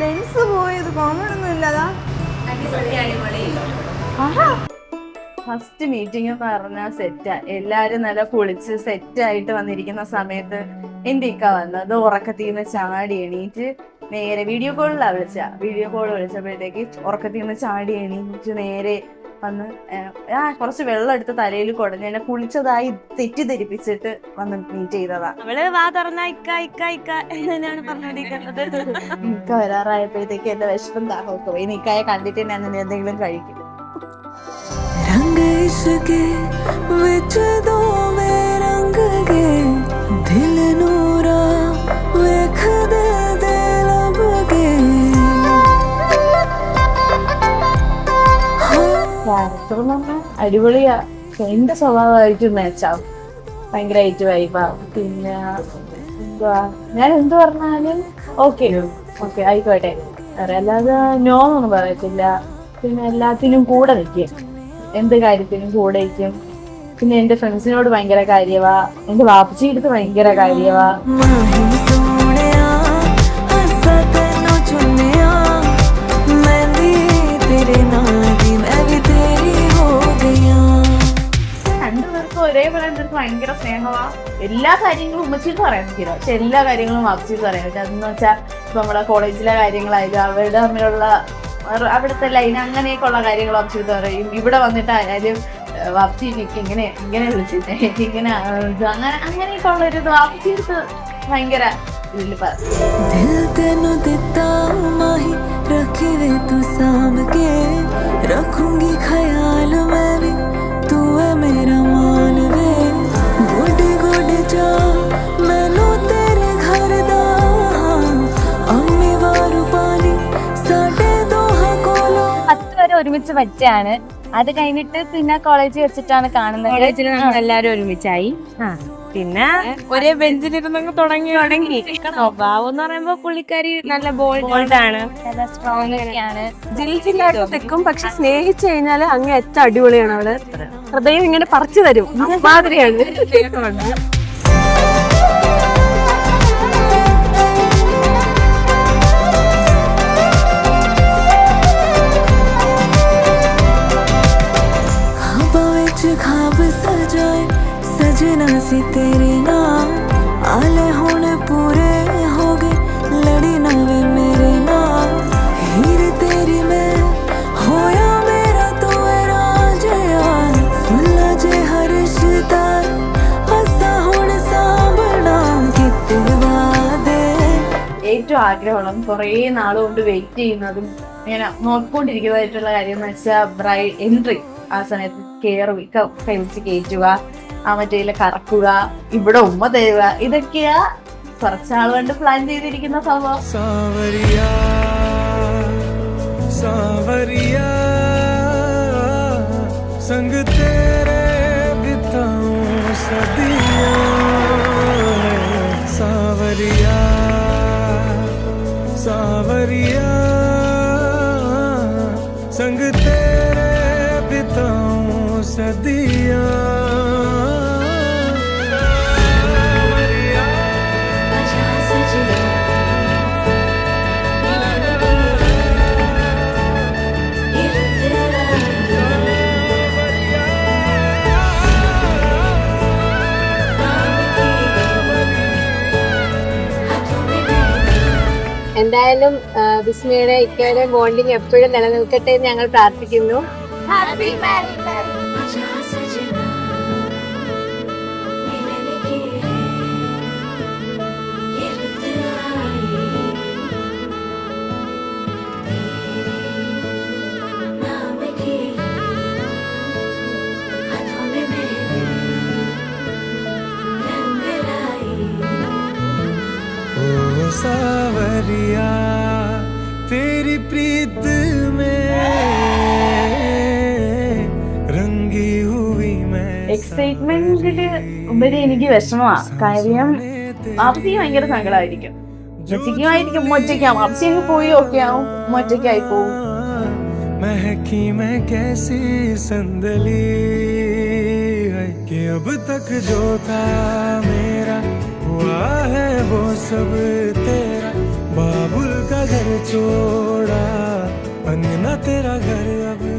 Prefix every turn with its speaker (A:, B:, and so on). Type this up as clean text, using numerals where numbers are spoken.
A: Lens പോയത് കോമണൊന്നും ഇല്ലതാ. First meeting എന്ന് പറഞ്ഞാൽ സെറ്റാ, എല്ലാരും നല്ല കുളിച്ച് സെറ്റായിട്ട് വന്നിരിക്കുന്ന സമയത്ത് എന്റെ ഇക്ക വന്നത് ഉറക്കത്തിന്ന് ചാടി എണീറ്റ് നേരെ വീഡിയോ കോൾ വിളിച്ചപ്പോഴത്തേക്ക് ഉറക്കത്തിന്ന് ചാടി എണീറ്റ് നേരെ വന്ന് കുറച്ച് വെള്ളം എടുത്ത് തലയിൽ കുടഞ്ഞ് എന്നെ കുളിച്ചതായി തെറ്റിദ്ധരിപ്പിച്ചിട്ട് വന്ന് മീറ്റ് ചെയ്തതാ.
B: അവള് വാ തുറന്ന ഇക്ക ഇക്ക ഇക്ക എന്നാണ് പറഞ്ഞോണ്ടിരിക്കുന്നത്.
A: ഇക്ക വരാറായപ്പോഴത്തേക്ക് എന്റെ വിശപ്പും ദാഹമൊക്കെ പോയി. ഇക്കായെ കണ്ടിട്ട് ഞാൻ എന്തെങ്കിലും കഴിക്കും. ക്യാരക്ടർ പറഞ്ഞാൽ അടിപൊളിയാ. എന്റെ സ്വഭാവമായിട്ട് മാച്ചാവും, ഭയങ്കരമായിട്ട് വൈബാവും. പിന്നെ എന്തുവാ, ഞാൻ എന്ത് പറഞ്ഞാലും ഓക്കെ ആയിക്കോട്ടെ, അല്ലാതെ നോ എന്നൊന്നും പറയത്തില്ല. പിന്നെ എല്ലാത്തിനും കൂടെ നിൽക്കും, എന്ത് കാര്യത്തിനും കൂടെ നിൽക്കും. പിന്നെ എന്റെ ഫ്രണ്ട്സിനോട് ഭയങ്കര കാര്യവാ, എന്റെ വാപ്പച്ചിയുടെ അടുത്ത് ഭയങ്കര കാര്യവാ. രണ്ടുപേർക്കും ഒരേപോലെ എൻ്റെ അടുത്ത് ഭയങ്കര സ്നേഹമാ. എല്ലാ കാര്യങ്ങളും ഉമ്മച്ചിട്ട് പറയാൻ പറ്റില്ല, പക്ഷെ എല്ലാ കാര്യങ്ങളും വാപ്പച്ചിട്ട് പറയാൻ പറ്റും. അതെന്ന് വെച്ചാൽ ഇപ്പൊ നമ്മുടെ കോളേജിലെ കാര്യങ്ങളായാലും അവരുടെ തമ്മിലുള്ള അവിടുത്തെ ലൈൻ അങ്ങനെയൊക്കെ ഉള്ള കാര്യങ്ങൾ വാപ്പച്ചിട്ട് പറയും. ഇവിടെ വന്നിട്ടായാലും വാപ്പച്ചി ഇങ്ങനെ വിളിച്ചിട്ട് ഇങ്ങനെ അങ്ങനെയൊക്കെ ഉള്ള ഒരു വാപ്പച്ചിട്ട് ഭയങ്കര ഇതിൽ
B: ഒരുമിച്ച് പഠിച്ചാണ്. അത് കഴിഞ്ഞിട്ട് പിന്നെ കോളേജിൽ വെച്ചിട്ടാണ് കാണുന്നത്. കോളേജിൽ എല്ലാരും ഒരുമിച്ചായി. പിന്നെ ഒരേ ബെഞ്ചിലിരുന്നങ്ങ് തുടങ്ങി. സ്വഭാവം എന്ന് പറയുമ്പോ പുള്ളിക്കാരി നല്ല ബോൾഡാണ്, നല്ല സ്ട്രോങ് ഒക്കെയാണ്.
C: ജില്ലായിട്ട് നിൽക്കും, പക്ഷെ സ്നേഹിച്ചു കഴിഞ്ഞാല് അങ്ങ് ഏറ്റവും അടിപൊളിയാണ്. അവള് ഹൃദയം ഇങ്ങനെ പറിച്ചു തരും മാതിരിയാണ്.
D: सजना सी तेरे नाम आले होने पूरे हो गए, लड़ी ना वे मेरे नाम हीर तेरी मैं होया मेरा तो राजयान फुल्ला जे हर्षता हसा होने साबड़ा किते वादे.
A: ഏറ്റവും ആഗ്രഹമുള്ളതും കുറേ നാളുകൊണ്ട് വെയിറ്റ് ചെയ്യുന്നതും ഇങ്ങനെ നോക്കിക്കൊണ്ടിരിക്കുന്നതായിട്ടുള്ള കാര്യം എന്ന് വെച്ചാൽ എൻട്രി. ആ സമയത്ത് കൈവിച്ച് കയറ്റുക, ആ മറ്റേ കറക്കുക, ഇവിടെ ഉമ്മ തരുക, ഇതൊക്കെയാ കുറച്ചാൾ കൊണ്ട് പ്ലാൻ ചെയ്തിരിക്കുന്ന സംഭവം.
C: എന്തായാലും ബിസ്മിയുടെ ഇക്കയുടെ ബോണ്ടിങ് എപ്പോഴും നിലനിൽക്കട്ടെ എന്ന് ഞങ്ങൾ പ്രാർത്ഥിക്കുന്നു.
D: सावरिया तेरी प्रीत में रंगी हुई मैं.
A: എക്സൈറ്റ്മെന്റില് ഉപരി എനിക്ക് വിഷമമാ. കാര്യം വാപ്പച്ചി ഭയങ്കര സങ്കടമായിരിക്കും, ഉമ്മച്ചിക്കുമായിരിക്കും, ഉമ്മൊറ്റയ്ക്കാവും. വാപ്പച്ചി പോയി ഓക്കെ ആവും, ഉമ്മൊറ്റയ്ക്കായി പോവും.
D: महकी मैं कैसी संदली है कि अब तक जो था मेरा हुआ है वो सब तेरा. बाबुल का घर छोड़ा, अंगना तेरा घर अब